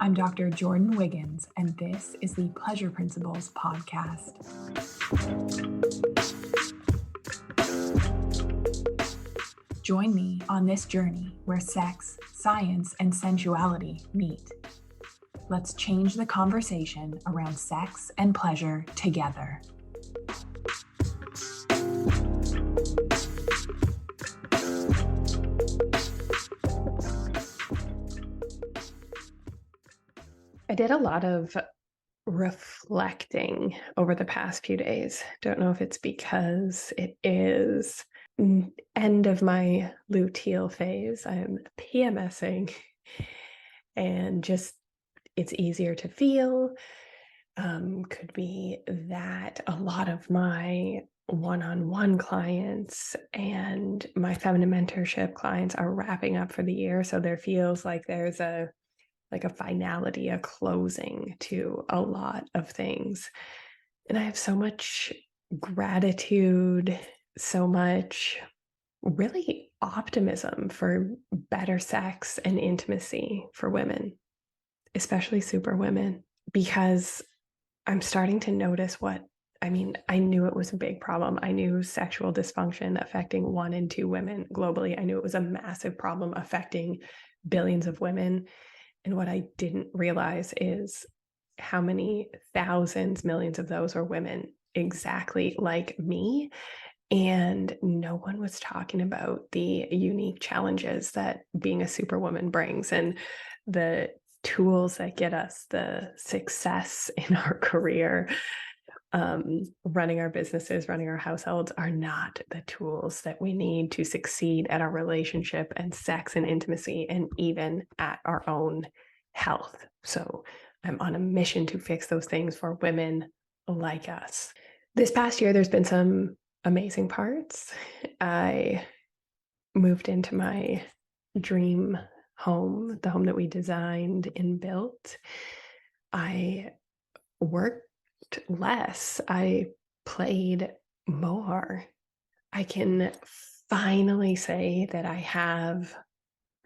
I'm Dr. Jordan Wiggins, and this is the Pleasure Principles podcast. Join me on this journey where sex, science, and sensuality meet. Let's change the conversation around sex and pleasure together. I did a lot of reflecting over the past few days. Don't know if it's because it is end of my luteal phase. I'm PMSing and just it's easier to feel. Could be that a lot of my one-on-one clients and my feminine mentorship clients are wrapping up for the year. So there feels like there's a finality, a closing to a lot of things. And I have so much gratitude, so much really optimism for better sex and intimacy for women, especially super women, because I'm starting to notice I knew it was a big problem. I knew sexual dysfunction affecting 1 in 2 women globally. I knew it was a massive problem affecting billions of women. And what I didn't realize is how many thousands, millions of those are women exactly like me. And no one was talking about the unique challenges that being a superwoman brings and the tools that get us the success in our career. Running our businesses, running our households are not the tools that we need to succeed at our relationship and sex and intimacy and even at our own health. So I'm on a mission to fix those things for women like us. This past year, there's been some amazing parts. I moved into my dream home, the home that we designed and built. I worked less. I played more. I can finally say that I have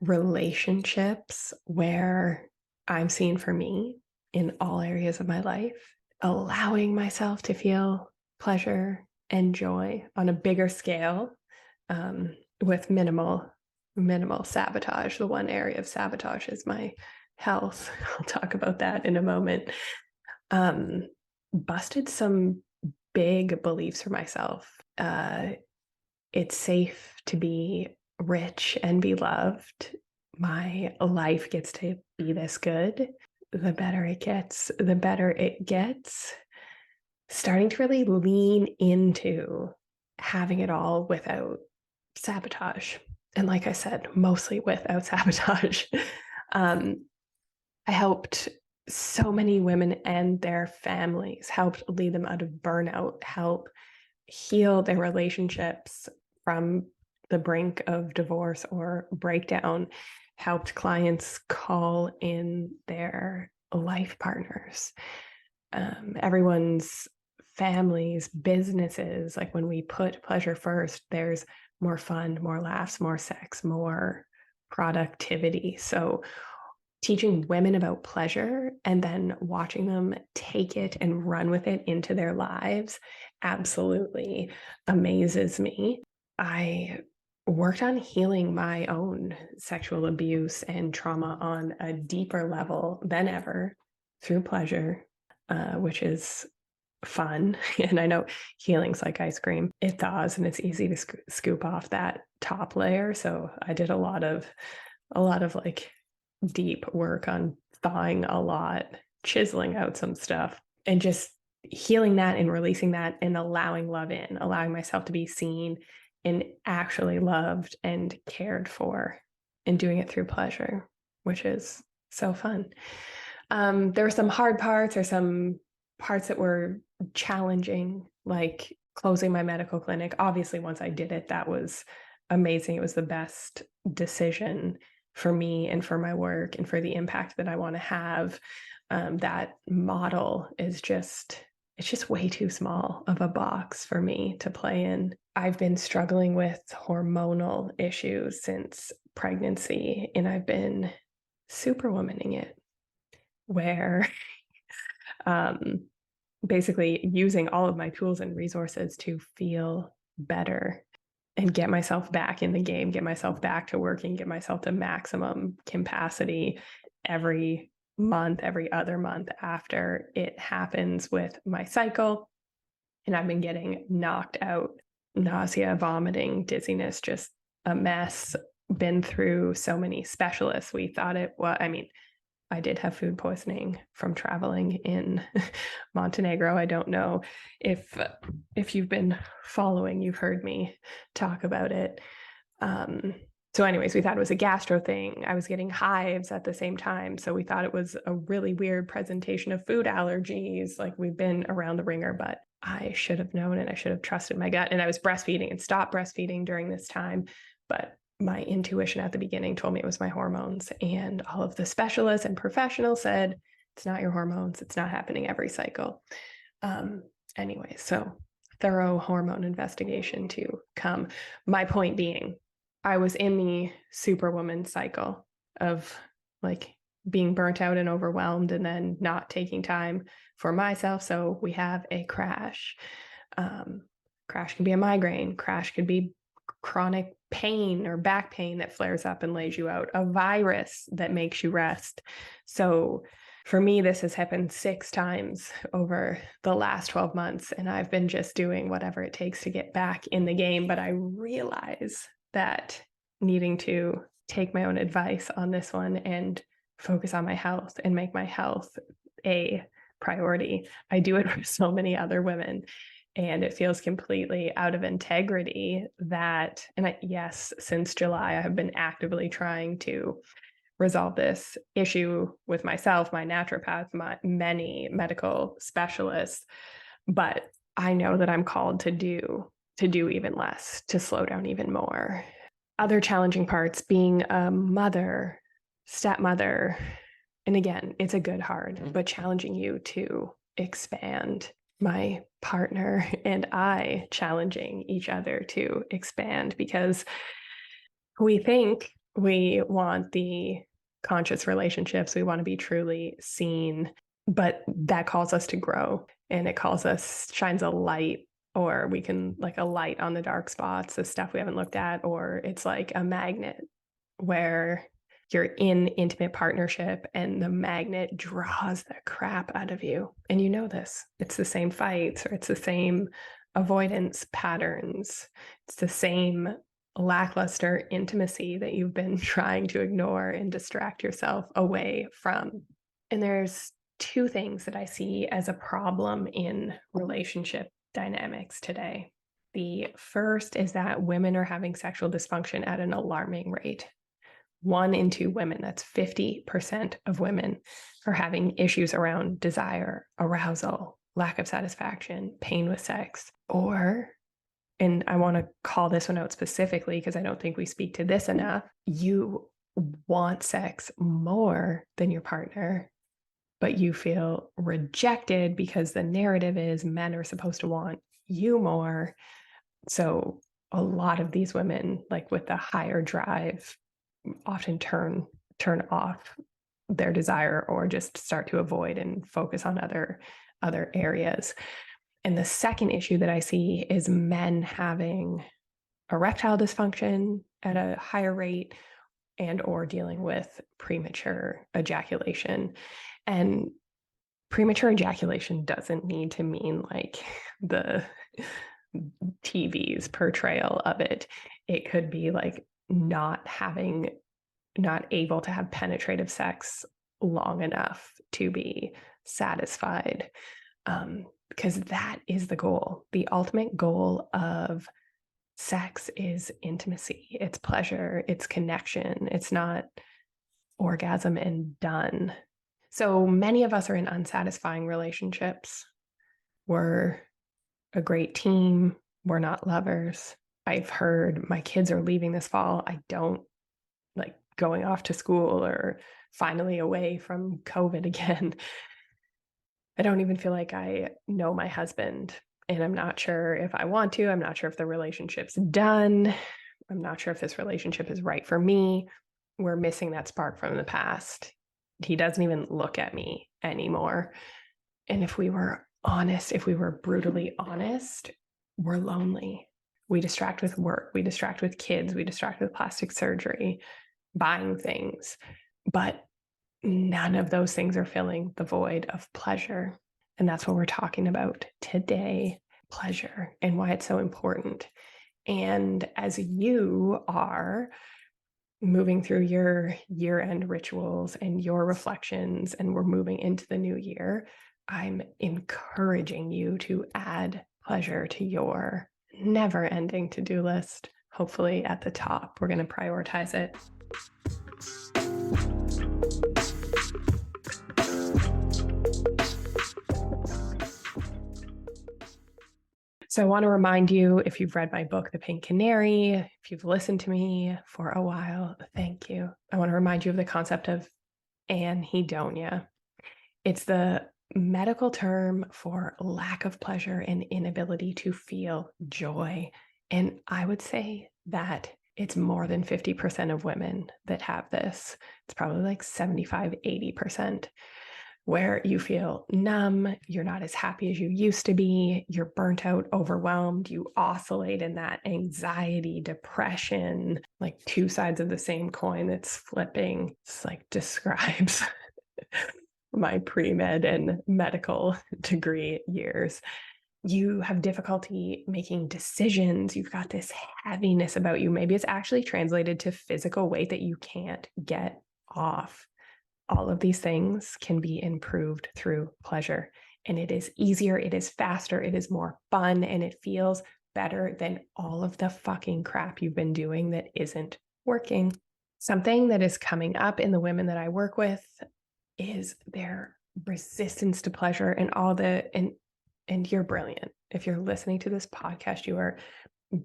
relationships where I'm seen for me in all areas of my life, allowing myself to feel pleasure and joy on a bigger scale, with minimal sabotage. The one area of sabotage is my health. I'll talk about that in a moment. Busted some big beliefs for myself. It's safe to be rich and be loved. My life gets to be this good. The better it gets, the better it gets. Starting to really lean into having it all without sabotage. And like I said, mostly without sabotage. I helped so many women and their families, helped lead them out of burnout, help heal their relationships from the brink of divorce or breakdown, helped clients call in their life partners, everyone's families, businesses. Like when we put pleasure first, there's more fun, more laughs, more sex, more productivity. So teaching women about pleasure and then watching them take it and run with it into their lives absolutely amazes me. I worked on healing my own sexual abuse and trauma on a deeper level than ever through pleasure, which is fun. And I know healing's like ice cream. It thaws and it's easy to scoop off that top layer. So I did a lot of like deep work on thawing a lot, chiseling out some stuff, and just healing that and releasing that and allowing love in, allowing myself to be seen and actually loved and cared for, and doing it through pleasure, which is so fun. There were some hard parts or some parts that were challenging, like closing my medical clinic. Obviously, once I did it, that was amazing. It was the best decision for me and for my work and for the impact that I want to have. That model is it's just way too small of a box for me to play in. I've been struggling with hormonal issues since pregnancy, and I've been superwomaning it. where basically using all of my tools and resources to feel better and get myself back in the game, get myself back to working, get myself to maximum capacity every month, every other month after it happens with my cycle. And I've been getting knocked out, nausea, vomiting, dizziness, just a mess. Been through so many specialists. We thought it was, I mean, I did have food poisoning from traveling in Montenegro. I don't know if you've been following, you've heard me talk about it. So anyways, we thought it was a gastro thing. I was getting hives at the same time. So we thought it was a really weird presentation of food allergies. Like, we've been around the ringer, but I should have known and I should have trusted my gut. And I was breastfeeding and stopped breastfeeding during this time. But my intuition at the beginning told me it was my hormones. And all of the specialists and professionals said, it's not your hormones. It's not happening every cycle. Anyway, so thorough hormone investigation to come. My point being, I was in the superwoman cycle of like being burnt out and overwhelmed and then not taking time for myself. So we have a crash. Crash can be a migraine. Crash could be chronic pain or back pain that flares up and lays you out, a virus that makes you rest. So for me, this has happened 6 times over the last 12 months, and I've been just doing whatever it takes to get back in the game. But I realize that needing to take my own advice on this one and focus on my health and make my health a priority. I do it for so many other women. And it feels completely out of integrity that, yes, since July, I have been actively trying to resolve this issue with myself, my naturopath, my many medical specialists. But I know that I'm called to do even less, to slow down even more. Other challenging parts, being a mother, stepmother, and again, it's a good hard, but challenging you to expand. My partner and I challenging each other to expand, because we think we want the conscious relationships, we want to be truly seen, but that calls us to grow, and it shines a light, or we can like a light on the dark spots, the stuff we haven't looked at, or it's like a magnet where you're in intimate partnership and the magnet draws the crap out of you. And you know this. It's the same fights, or it's the same avoidance patterns. It's the same lackluster intimacy that you've been trying to ignore and distract yourself away from. And there's 2 things that I see as a problem in relationship dynamics today. The first is that women are having sexual dysfunction at an alarming rate. 1 in 2 women, that's 50% of women, are having issues around desire, arousal, lack of satisfaction, pain with sex, and I want to call this one out specifically because I don't think we speak to this enough. You want sex more than your partner, but you feel rejected because the narrative is men are supposed to want you more. So a lot of these women, like with the higher drive, often turn off their desire or just start to avoid and focus on other areas. And the second issue that I see is men having erectile dysfunction at a higher rate and or dealing with premature ejaculation. And premature ejaculation doesn't need to mean like the TV's portrayal of it. It could be like not able to have penetrative sex long enough to be satisfied. Because that is the goal. The ultimate goal of sex is intimacy. It's pleasure. It's connection. It's not orgasm and done. So many of us are in unsatisfying relationships. We're a great team. We're not lovers. I've heard my kids are leaving this fall. I don't like going off to school or finally away from COVID again. I don't even feel like I know my husband, and I'm not sure if I want to. I'm not sure if the relationship's done. I'm not sure if this relationship is right for me. We're missing that spark from the past. He doesn't even look at me anymore. And if we were honest, if we were brutally honest, we're lonely. We distract with work, we distract with kids, we distract with plastic surgery, buying things. But none of those things are filling the void of pleasure. And that's what we're talking about today, pleasure, and why it's so important. And as you are moving through your year-end rituals and your reflections, and we're moving into the new year, I'm encouraging you to add pleasure to your never-ending to-do list. Hopefully at the top, we're going to prioritize it. So I want to remind you, if you've read my book, The Pink Canary, if you've listened to me for a while, thank you. I want to remind you of the concept of anhedonia. It's the medical term for lack of pleasure and inability to feel joy. And I would say that it's more than 50% of women that have this. It's probably like 75, 80%. Where you feel numb, you're not as happy as you used to be, you're burnt out, overwhelmed, you oscillate in that anxiety, depression, like two sides of the same coin that's flipping. It's like describes my pre-med and medical degree years. You have difficulty making decisions. You've got this heaviness about you. Maybe it's actually translated to physical weight that you can't get off. All of these things can be improved through pleasure. And it is easier, it is faster, it is more fun, and it feels better than all of the fucking crap you've been doing that isn't working. Something that is coming up in the women that I work with is their resistance to pleasure and and you're brilliant. If you're listening to this podcast, you are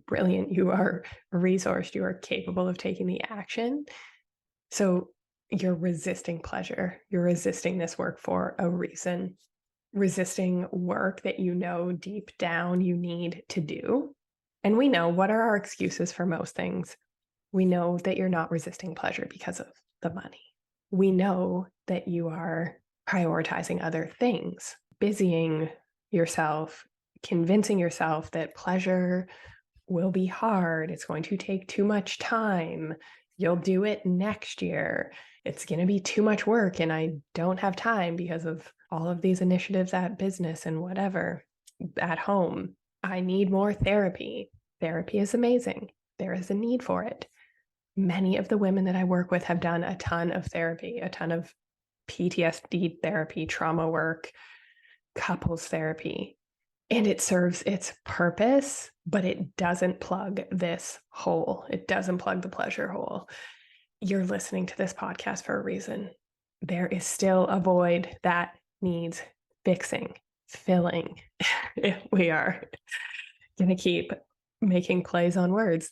brilliant. You are resourced. You are capable of taking the action. So you're resisting pleasure. You're resisting this work for a reason, resisting work that you know deep down you need to do. And we know what are our excuses for most things. We know that you're not resisting pleasure because of the money. We know that you are prioritizing other things, busying yourself, convincing yourself that pleasure will be hard. It's going to take too much time. You'll do it next year. It's going to be too much work and I don't have time because of all of these initiatives at business and whatever at home. I need more therapy. Therapy is amazing. There is a need for it. Many of the women that I work with have done a ton of therapy, a ton of PTSD therapy, trauma work, couples therapy. And it serves its purpose, but it doesn't plug this hole. It doesn't plug the pleasure hole. You're listening to this podcast for a reason. There is still a void that needs fixing, filling. We are going to keep making plays on words.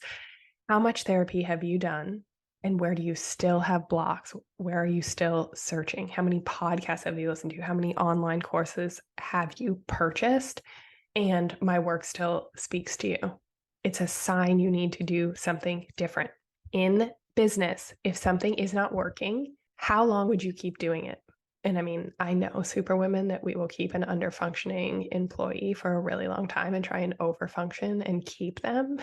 How much therapy have you done? And where do you still have blocks? Where are you still searching? How many podcasts have you listened to? How many online courses have you purchased? And my work still speaks to you. It's a sign you need to do something different. In business, if something is not working, how long would you keep doing it? And I mean, I know super women that we will keep an under-functioning employee for a really long time and try and over-function and keep them.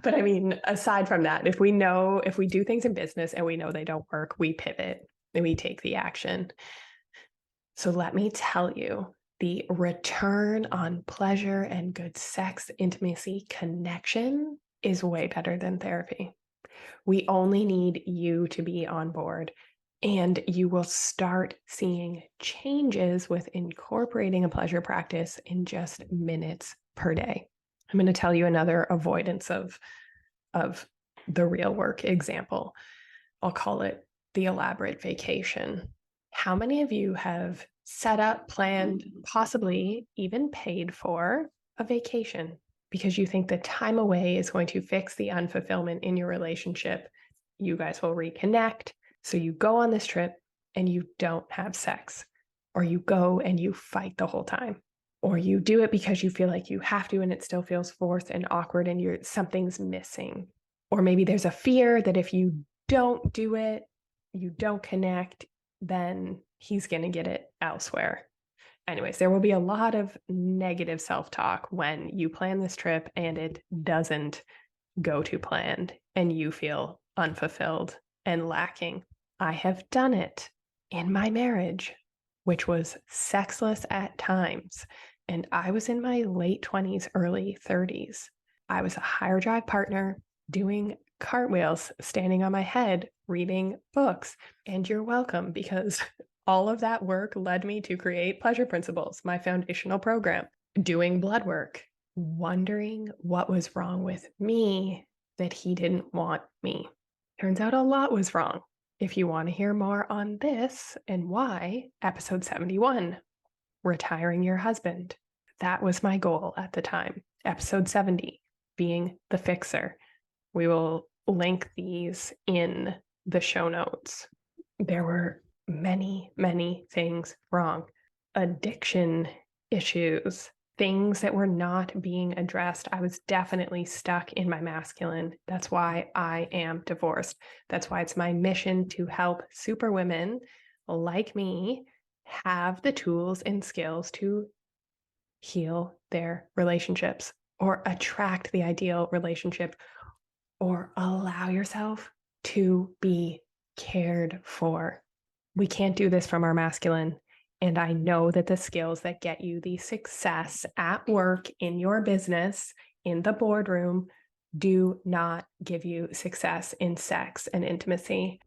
But I mean, aside from that, if we do things in business and we know they don't work, we pivot and we take the action. So let me tell you, the return on pleasure and good sex, intimacy, connection is way better than therapy. We only need you to be on board, and you will start seeing changes with incorporating a pleasure practice in just minutes per day. I'm going to tell you another avoidance of the real work example. I'll call it the elaborate vacation. How many of you have set up, planned, possibly even paid for a vacation because you think the time away is going to fix the unfulfillment in your relationship? You guys will reconnect. So you go on this trip and you don't have sex, or you go and you fight the whole time, or you do it because you feel like you have to and it still feels forced and awkward and something's missing. Or maybe there's a fear that if you don't do it, you don't connect, then he's going to get it elsewhere. Anyways, there will be a lot of negative self-talk when you plan this trip and it doesn't go to plan and you feel unfulfilled and lacking. I have done it in my marriage, which was sexless at times. And I was in my late 20s, early 30s. I was a higher drive partner doing cartwheels, standing on my head, reading books. And you're welcome, because all of that work led me to create Pleasure Principles, my foundational program, doing blood work, wondering what was wrong with me that he didn't want me. Turns out a lot was wrong. If you want to hear more on this and why, episode 71, retiring your husband. That was my goal at the time. Episode 70, being the fixer. We will link these in the show notes. There were many, many things wrong. Addiction issues, things that were not being addressed. I was definitely stuck in my masculine. That's why I am divorced. That's why it's my mission to help superwomen like me have the tools and skills to heal their relationships or attract the ideal relationship or allow yourself to be cared for. We can't do this from our masculine. And I know that the skills that get you the success at work, in your business, in the boardroom, do not give you success in sex and intimacy.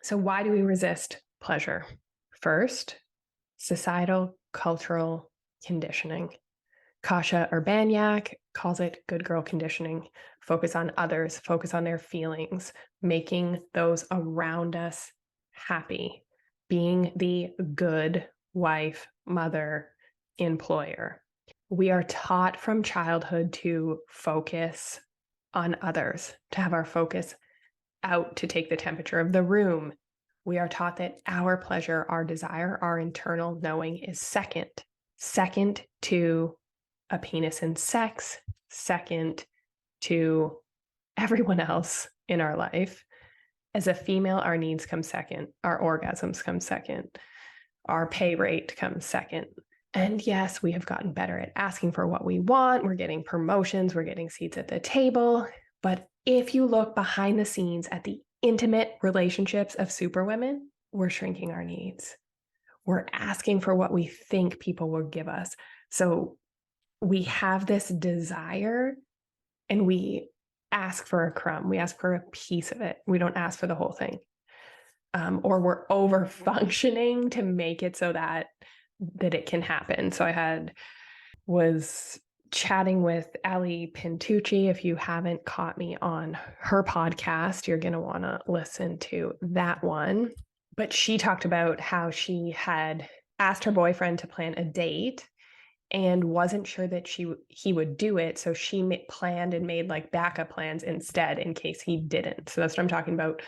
So why do we resist pleasure? First, societal, cultural conditioning. Kasia Urbaniak calls it good girl conditioning. Focus on others, focus on their feelings, making those around us happy, being the good wife, mother, employer. We are taught from childhood to focus on others, to have our focus out to take the temperature of the room. We are taught that our pleasure, our desire, our internal knowing is second to a penis and sex, second to everyone else in our life. As a female, our needs come second, our orgasms come second, our pay rate comes second. And yes, we have gotten better at asking for what we want. We're getting promotions, we're getting seats at the table. But if you look behind the scenes at the intimate relationships of superwomen, we're shrinking our needs. We're asking for what we think people will give us. So we have this desire and we ask for a crumb. We ask for a piece of it. We don't ask for the whole thing. Or we're over functioning to make it so that it can happen. So was chatting with Ali Pintucci. If you haven't caught me on her podcast, you're going to want to listen to that one. But she talked about how she had asked her boyfriend to plan a date and wasn't sure that he would do it. So she planned and made like backup plans instead in case he didn't. So that's what I'm talking about,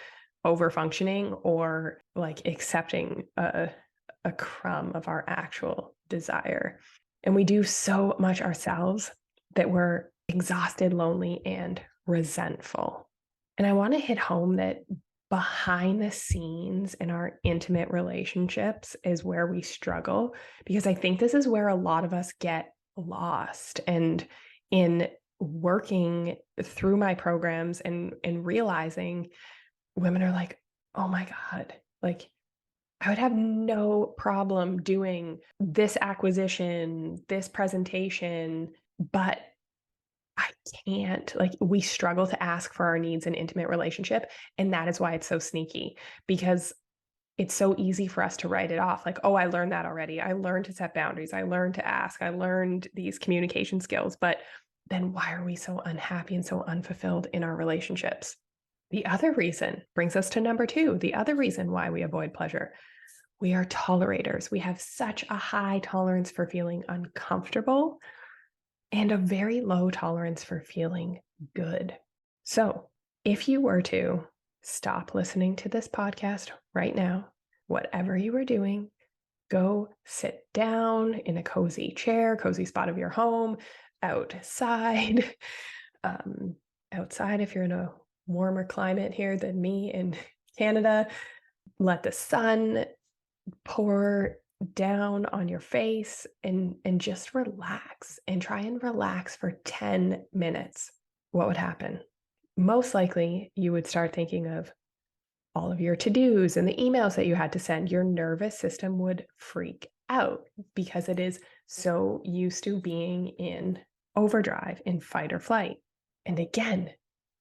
over functioning or like accepting a crumb of our actual desire. And we do so much ourselves that we're exhausted, lonely, and resentful. And I want to hit home that behind the scenes in our intimate relationships is where we struggle, because I think this is where a lot of us get lost. And in working through my programs and realizing women are like, oh my God, like I would have no problem doing this acquisition, this presentation, but I can't. Like, we struggle to ask for our needs in intimate relationship. And that is why it's so sneaky, because it's so easy for us to write it off. Like, oh, I learned that already. I learned to set boundaries. I learned to ask. I learned these communication skills. But then why are we so unhappy and so unfulfilled in our relationships? The other reason brings us to number 2, the other reason why we avoid pleasure. We are tolerators. We have such a high tolerance for feeling uncomfortable and a very low tolerance for feeling good. So if you were to stop listening to this podcast right now, whatever you were doing, Go sit down in a cozy chair, cozy spot of your home, outside. Outside, if you're in a warmer climate here than me in Canada, let the sun pour down on your face and just relax and try and relax for 10 minutes. What would happen? Most likely, you would start thinking of all of your to-dos and the emails that you had to send. Your nervous system would freak out because it is so used to being in overdrive, in fight or flight. And again,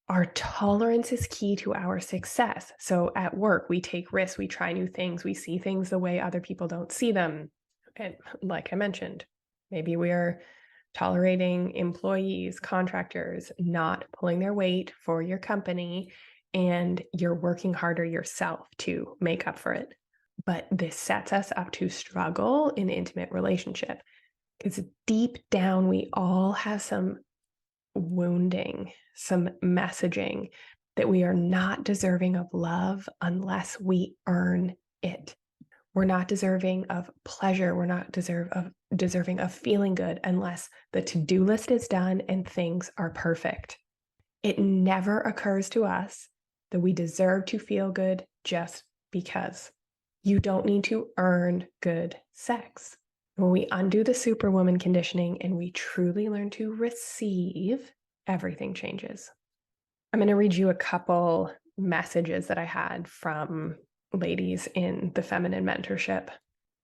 our tolerance is key to our success. So at work, we take risks, we try new things, we see things the way other people don't see them. And like I mentioned, maybe we are tolerating employees, contractors not pulling their weight for your company, and you're working harder yourself to make up for it. But this sets us up to struggle in intimate relationship because deep down, we all have some wounding, some messaging that we are not deserving of love unless we earn it. We're not deserving of pleasure. We're not deserving of feeling good unless the to-do list is done and things are perfect. It never occurs to us that we deserve to feel good just because. You don't need to earn good sex. When we undo the superwoman conditioning and we truly learn to receive, everything changes. I'm going to read you a couple messages that I had from ladies in the Feminine Mentorship.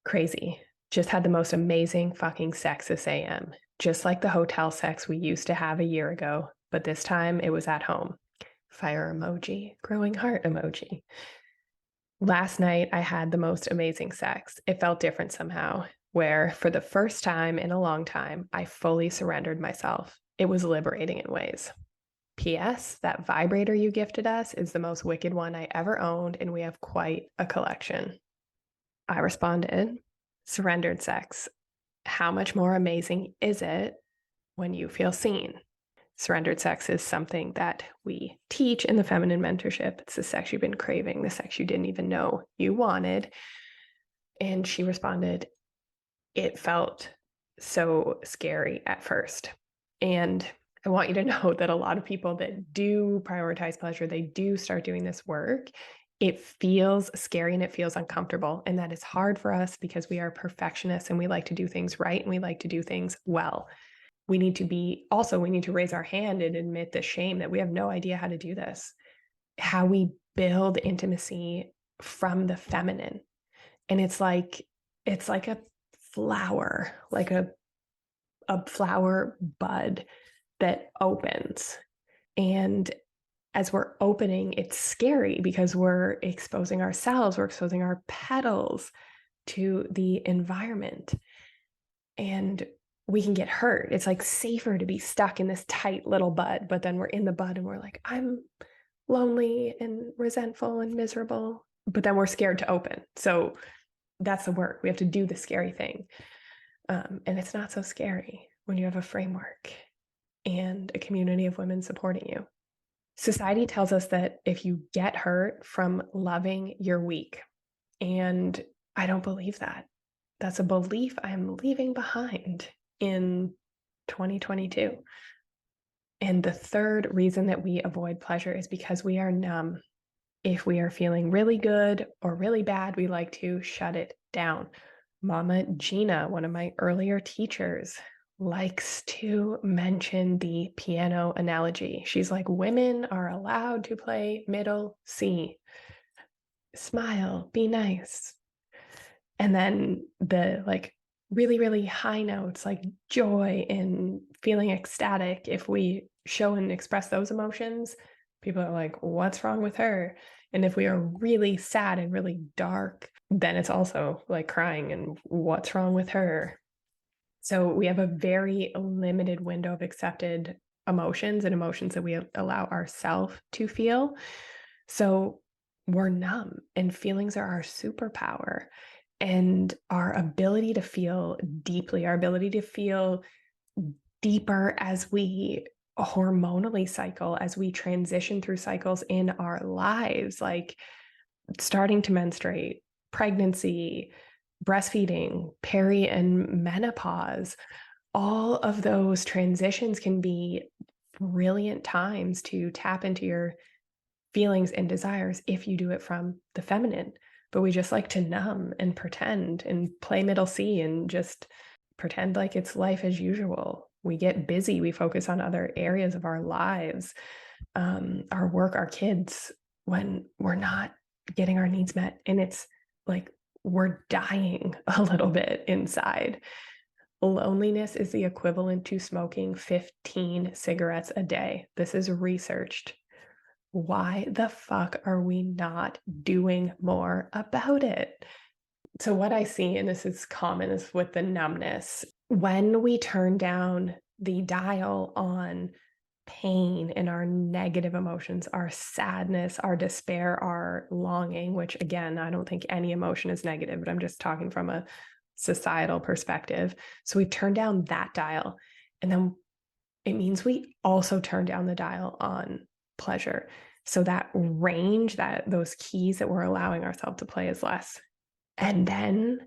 Crazy. Just had the most amazing fucking sex this AM. Just like the hotel sex we used to have a year ago, but this time it was at home. Fire emoji, growing heart emoji. Last night I had the most amazing sex. It felt different somehow, where for the first time in a long time, I fully surrendered myself. It was liberating in ways. P.S. That vibrator you gifted us is the most wicked one I ever owned, and we have quite a collection. I responded, surrendered sex. How much more amazing is it when you feel seen? Surrendered sex is something that we teach in the Feminine Mentorship. It's the sex you've been craving, the sex you didn't even know you wanted. And she responded, it felt so scary at first. And I want you to know that a lot of people that do prioritize pleasure, they do start doing this work. It feels scary and it feels uncomfortable. And that is hard for us because we are perfectionists and we like to do things right and we like to do things well. We need to raise our hand and admit the shame that we have no idea how to do this. How we build intimacy from the feminine. And it's like a flower, like a flower bud that opens. And as we're opening, it's scary because we're exposing ourselves, we're exposing our petals to the environment. And we can get hurt. It's like safer to be stuck in this tight little bud, but then we're in the bud and we're like, I'm lonely and resentful and miserable, but then we're scared to open. So that's the work. We have to do the scary thing. And it's not so scary when you have a framework and a community of women supporting you. Society tells us that if you get hurt from loving, you're weak. And I don't believe that. That's a belief I'm leaving behind in 2022. And the third reason that we avoid pleasure is because we are numb. If we are feeling really good or really bad, we like to shut it down. Mama Gina, one of my earlier teachers, likes to mention the piano analogy. She's like, women are allowed to play middle C. Smile, be nice. And then the like really, really high notes like joy and feeling ecstatic, if we show and express those emotions, people are like, what's wrong with her? And if we are really sad and really dark, then it's also like crying and what's wrong with her? So we have a very limited window of accepted emotions and emotions that we allow ourselves to feel. So we're numb, and feelings are our superpower. And our ability to feel deeply, our ability to feel deeper as we hormonally cycle, as we transition through cycles in our lives, like starting to menstruate, pregnancy, breastfeeding, peri and menopause, all of those transitions can be brilliant times to tap into your feelings and desires if you do it from the feminine. But we just like to numb and pretend and play middle C and just pretend like it's life as usual. We get busy, we focus on other areas of our lives, our work, our kids, when we're not getting our needs met. And it's like we're dying a little bit inside. Loneliness is the equivalent to smoking 15 cigarettes a day. This is researched. Why the fuck are we not doing more about it? So what I see, and this is common, is with the numbness. When we turn down the dial on pain and our negative emotions, our sadness, our despair, our longing, which again, I don't think any emotion is negative, but I'm just talking from a societal perspective. So we turn down that dial, and then it means we also turn down the dial on pleasure. So that range, that those keys that we're allowing ourselves to play is less. And then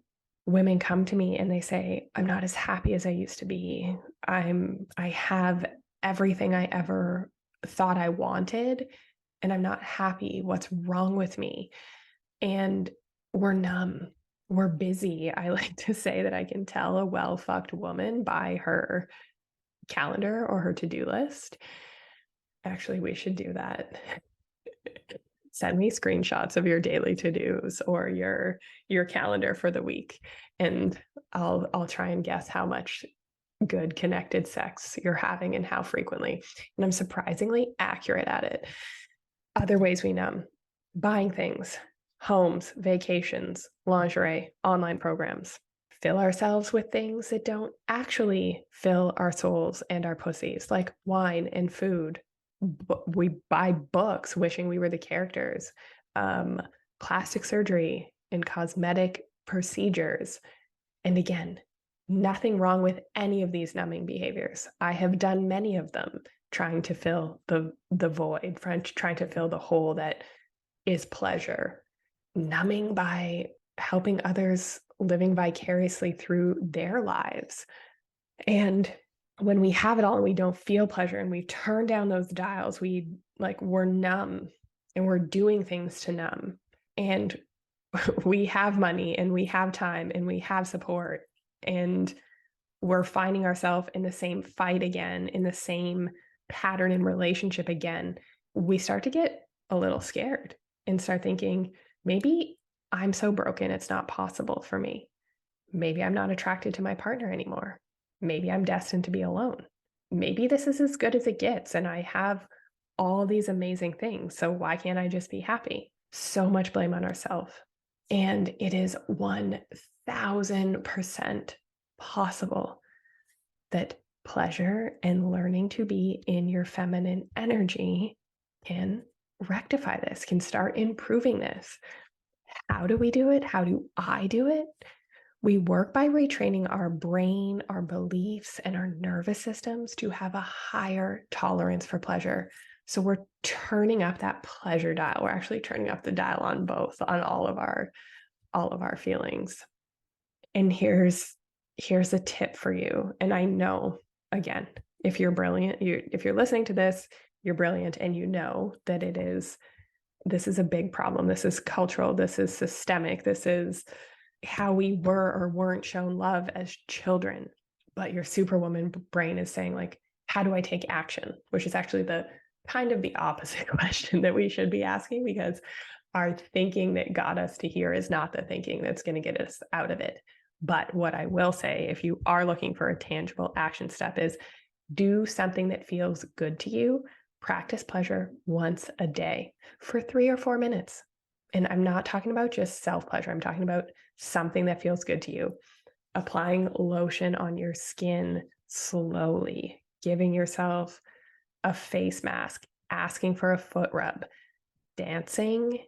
women come to me and they say, I'm not as happy as I used to be. I have everything I ever thought I wanted, and I'm not happy. What's wrong with me? And we're numb. We're busy. I like to say that I can tell a well-fucked woman by her calendar or her to-do list. Actually, we should do that. Send me screenshots of your daily to-dos or your calendar for the week, and I'll try and guess how much good connected sex you're having and how frequently. And I'm surprisingly accurate at it. Other ways we numb: buying things, homes, vacations, lingerie, online programs. Fill ourselves with things that don't actually fill our souls and our pussies, like wine and food. We buy books wishing we were the characters, plastic surgery and cosmetic procedures. And again, nothing wrong with any of these numbing behaviors. I have done many of them, trying to fill the void, trying to fill the hole that is pleasure. Numbing by helping others, living vicariously through their lives. And when we have it all and we don't feel pleasure and we turn down those dials, we're numb and we're doing things to numb. And we have money and we have time and we have support, and we're finding ourselves in the same fight again, in the same pattern in relationship again. We start to get a little scared and start thinking, maybe I'm so broken, it's not possible for me. Maybe I'm not attracted to my partner anymore. Maybe I'm destined to be alone. Maybe this is as good as it gets and I have all these amazing things. So why can't I just be happy? So much blame on ourselves. And it is 1000% possible that pleasure and learning to be in your feminine energy can rectify this, can start improving this. How do we do it? How do I do it? We work by retraining our brain, our beliefs, and our nervous systems to have a higher tolerance for pleasure. So we're turning up that pleasure dial. We're actually turning up the dial on both, on all of our feelings. And here's a tip for you. And I know, again, if you're brilliant, if you're listening to this, you're brilliant, and you know that this is a big problem. This is cultural. This is systemic. This is how we were or weren't shown love as children. But your superwoman brain is saying, like, how do I take action? Which is actually the kind of the opposite question that we should be asking, because our thinking that got us to here is not the thinking that's going to get us out of it. But what I will say, if you are looking for a tangible action step, is do something that feels good to you. Practice pleasure once a day for 3 or 4 minutes. And I'm not talking about just self-pleasure. I'm talking about something that feels good to you. Applying lotion on your skin slowly, giving yourself a face mask, asking for a foot rub, dancing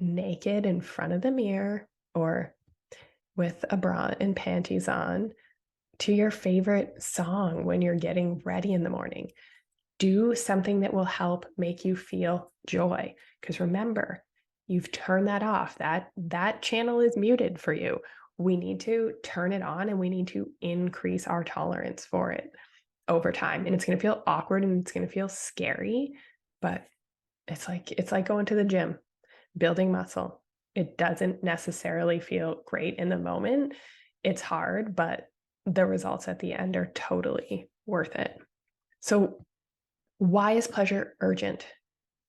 naked in front of the mirror or with a bra and panties on to your favorite song when you're getting ready in the morning. Do something that will help make you feel joy. Because remember, you've turned that off. That channel is muted for you. we need to turn it on and we need to increase our tolerance for it over time. And it's going to feel awkward and it's going to feel scary, but it's like going to the gym, building muscle. It doesn't necessarily feel great in the moment. It's hard, but the results at the end are totally worth it. So, why is pleasure urgent?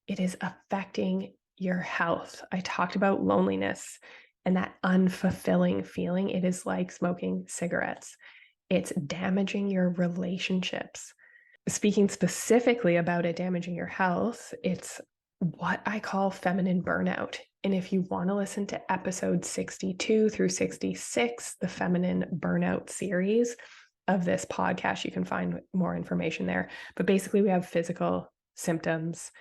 It is affecting your health. I talked about loneliness and that unfulfilling feeling. It is like smoking cigarettes, it's damaging your relationships. Speaking specifically about it damaging your health, it's what I call feminine burnout. And if you want to listen to episode 62 through 66, the feminine burnout series of this podcast, you can find more information there. But basically, we have physical symptoms: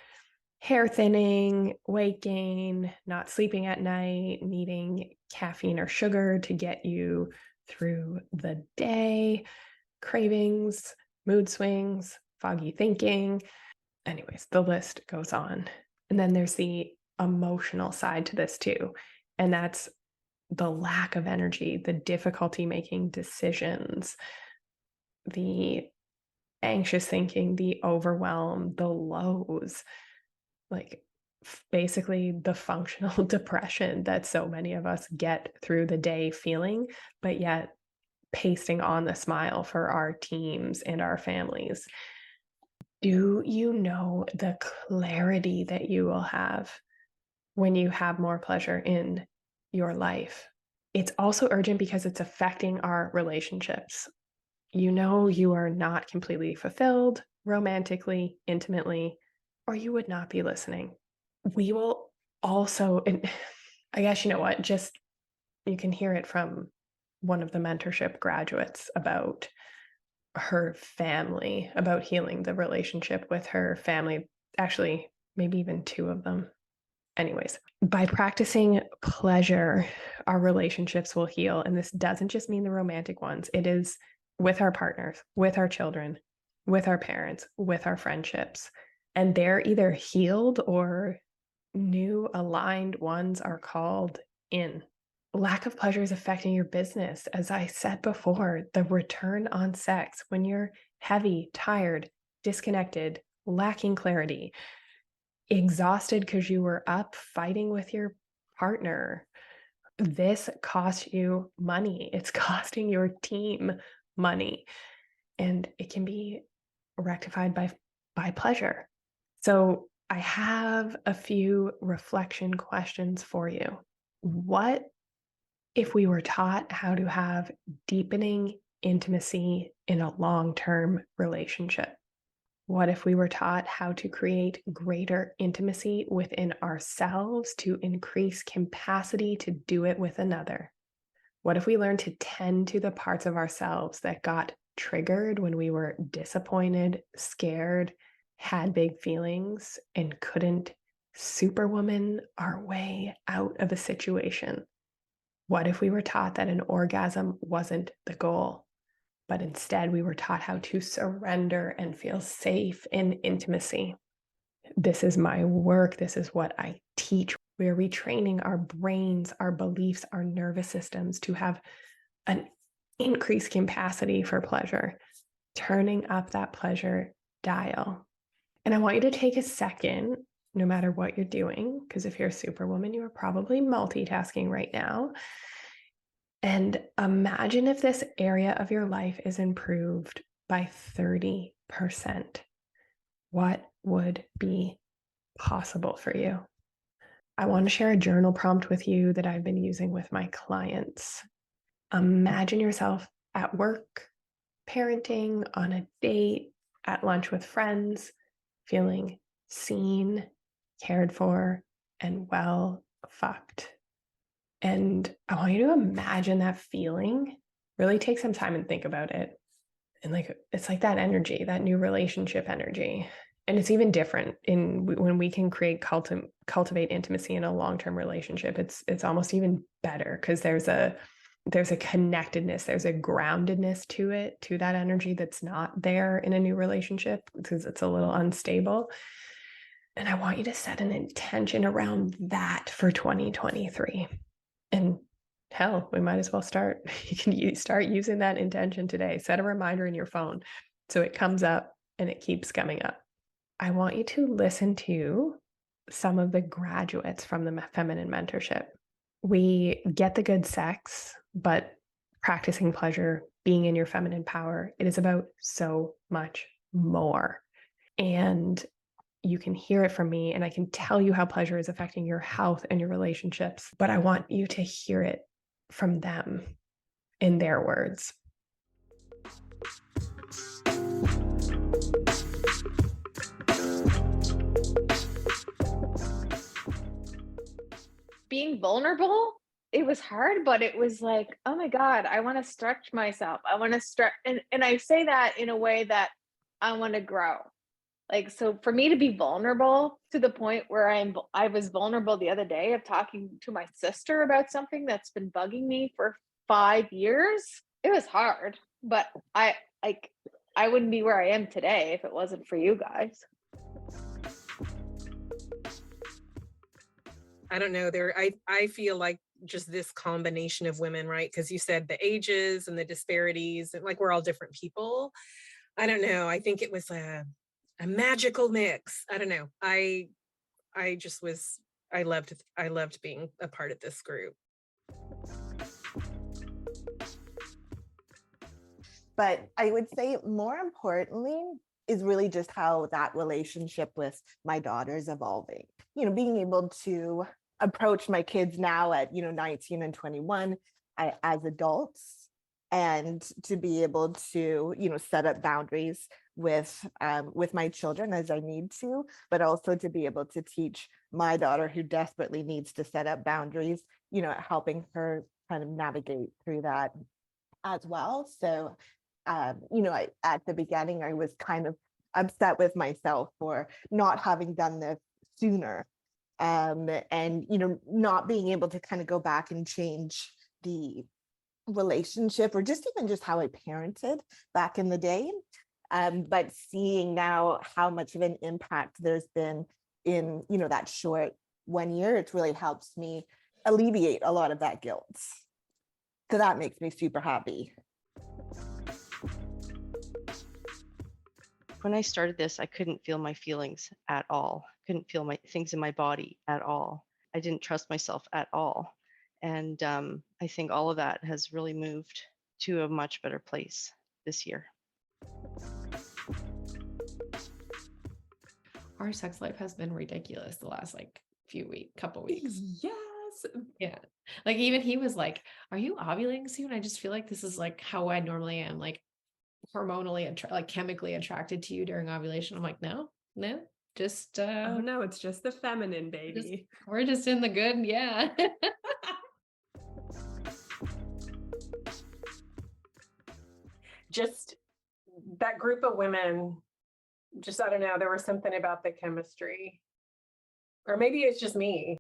hair thinning, weight gain, not sleeping at night, needing caffeine or sugar to get you through the day, cravings, mood swings, foggy thinking. Anyways, the list goes on. And then there's the emotional side to this too. And that's the lack of energy, the difficulty making decisions, the anxious thinking, the overwhelm, the lows, like basically the functional depression that so many of us get through the day feeling, but yet pasting on the smile for our teams and our families. Do you know the clarity that you will have when you have more pleasure in your life? It's also urgent because it's affecting our relationships. You know, you are not completely fulfilled romantically, intimately, or you would not be listening. We will also, and I guess, you know what, just you can hear it from one of the mentorship graduates about her family, about healing the relationship with her family. Actually, maybe even two of them. Anyways, by practicing pleasure, our relationships will heal. And this doesn't just mean the romantic ones, it is with our partners, with our children, with our parents, with our friendships. And they're either healed or new aligned ones are called in. Lack of pleasure is affecting your business. As I said before, the return on sex, when you're heavy, tired, disconnected, lacking clarity, exhausted because you were up fighting with your partner, this costs you money. It's costing your team money. And it can be rectified by pleasure. So I have a few reflection questions for you. What if we were taught how to have deepening intimacy in a long-term relationship? What if we were taught how to create greater intimacy within ourselves to increase capacity to do it with another? What if we learned to tend to the parts of ourselves that got triggered when we were disappointed, scared, had big feelings, and couldn't superwoman our way out of a situation? What if we were taught that an orgasm wasn't the goal, but instead we were taught how to surrender and feel safe in intimacy? This is my work. This is what I teach. We are retraining our brains, our beliefs, our nervous systems to have an increased capacity for pleasure, turning up that pleasure dial. And I want you to take a second, no matter what you're doing, because if you're a superwoman, you are probably multitasking right now. And imagine if this area of your life is improved by 30%. What would be possible for you? I want to share a journal prompt with you that I've been using with my clients. Imagine yourself at work, parenting, on a date, at lunch with friends, feeling seen, cared for, and well fucked. And I want you to imagine that feeling. Really take some time and think about it. And it's like that energy, that new relationship energy. And it's even different when we can cultivate intimacy in a long-term relationship. It's almost even better because there's a connectedness, there's a groundedness to it, to that energy that's not there in a new relationship because it's a little unstable. And I want you to set an intention around that for 2023 and Hell, we might as well start. You can start using that intention today. Set a reminder in your phone so it comes up and it keeps coming up. I want you to listen to some of the graduates from the Feminine Mentorship. We get the good sex, but practicing pleasure, being in your feminine power, it is about so much more. And you can hear it from me, and I can tell you how pleasure is affecting your health and your relationships, but I want you to hear it from them in their words. Being vulnerable, it was hard, but it was like, oh my God, I want to stretch myself. I want to stretch. And I say that in a way that I want to grow. Like, so for me to be vulnerable to the point where I was vulnerable the other day of talking to my sister about something that's been bugging me for 5 years, it was hard, but I wouldn't be where I am today if it wasn't for you guys. I don't know. I feel like just this combination of women, right? Because you said the ages and the disparities, and like we're all different people. I don't know. I think it was a magical mix. I don't know. I just was. I loved being a part of this group. But I would say more importantly is really just how that relationship with my daughter is evolving. Being able to approach my kids now at 19 and 21 as adults, and to be able to set up boundaries with my children as I need to, but also to be able to teach my daughter, who desperately needs to set up boundaries, helping her kind of navigate through that as well. So at the beginning, I was kind of upset with myself for not having done this sooner, and not being able to kind of go back and change the relationship, or just even just how I parented back in the day. But seeing now how much of an impact there's been in that short 1 year, it really helps me alleviate a lot of that guilt. So that makes me super happy. When I started this, I couldn't feel my feelings at all. Couldn't feel my things in my body at all. I didn't trust myself at all. And I think all of that has really moved to a much better place this year. Our sex life has been ridiculous the last couple weeks. Yes. Yeah. Like even he was like, "Are you ovulating soon?" I just feel like this is like how I normally am, like hormonally chemically attracted to you during ovulation. I'm like, no, just Oh no, it's just the feminine baby. we're just in the good, yeah. Just that group of women, just, I don't know, there was something about the chemistry, or maybe it's just me.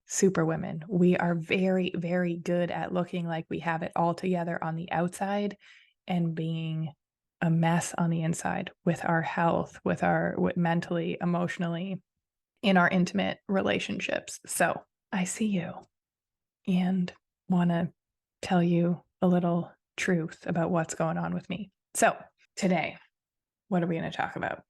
Superwomen, we are very, very good at looking like we have it all together on the outside and being a mess on the inside with our health, with mentally, emotionally, in our intimate relationships. So I see you and want to tell you a little truth about what's going on with me. So today, what are we going to talk about?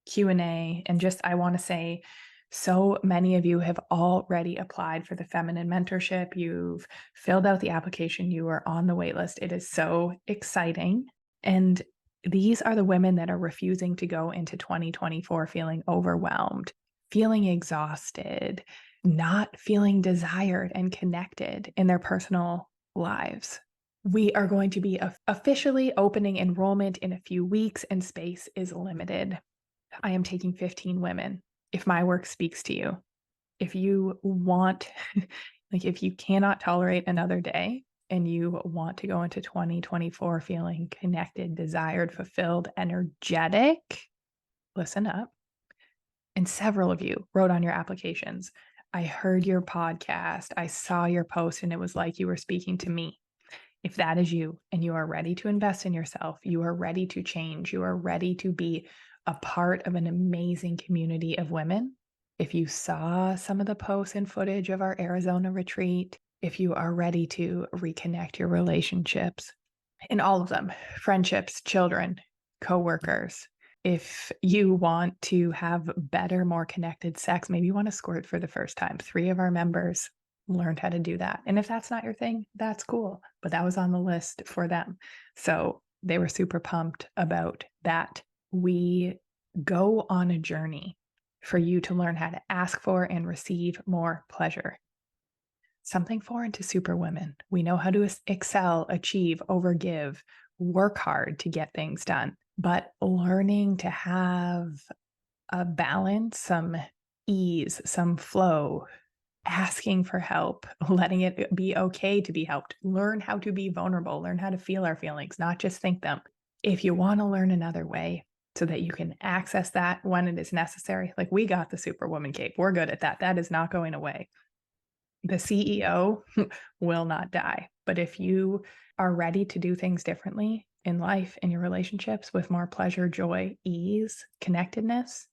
Q&A. And just, I want to say, so many of you have already applied for the Feminine Mentorship. You've filled out the application. You are on the wait list. It is so exciting. And these are the women that are refusing to go into 2024 feeling overwhelmed, feeling exhausted, not feeling desired and connected in their personal lives. We are going to be officially opening enrollment in a few weeks, and space is limited. I am taking 15 women. If my work speaks to you, if you want, if you cannot tolerate another day and you want to go into 2024 feeling connected, desired, fulfilled, energetic, listen up. And several of you wrote on your applications, I heard your podcast, I saw your post, and it was like you were speaking to me. If that is you and you are ready to invest in yourself, you are ready to change, you are ready to be a part of an amazing community of women. If you saw some of the posts and footage of our Arizona retreat, if you are ready to reconnect your relationships in all of them, friendships, children, coworkers, if you want to have better, more connected sex, maybe you want to squirt for the first time. 3 of our members learned how to do that. And if that's not your thing, that's cool. But that was on the list for them. So they were super pumped about that. We go on a journey for you to learn how to ask for and receive more pleasure. Something foreign to superwomen. We know how to excel, achieve, overgive, work hard to get things done. But learning to have a balance, some ease, some flow, asking for help, letting it be okay to be helped, learn how to be vulnerable, learn how to feel our feelings, not just think them. If you want to learn another way so that you can access that when it is necessary, like we got the Superwoman Cape, we're good at that. That is not going away. The CEO will not die. But if you are ready to do things differently in life, in your relationships with more pleasure, joy, ease, connectedness,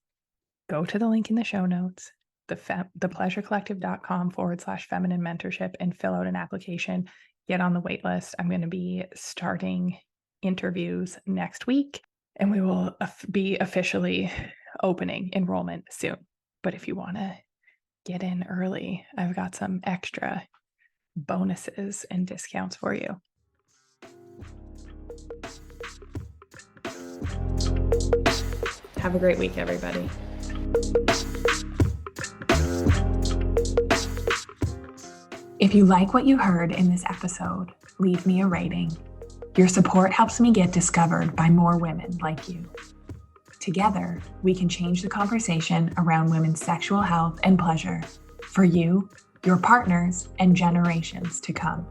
go to the link in the show notes, thepleasurecollective.com/feminine mentorship, and fill out an application. Get on the wait list. I'm going to be starting interviews next week, and we will be officially opening enrollment soon. But if you want to get in early, I've got some extra bonuses and discounts for you. Have a great week, everybody. If you like what you heard in this episode, leave me a rating. Your support helps me get discovered by more women like you. Together, we can change the conversation around women's sexual health and pleasure for you, your partners, and generations to come.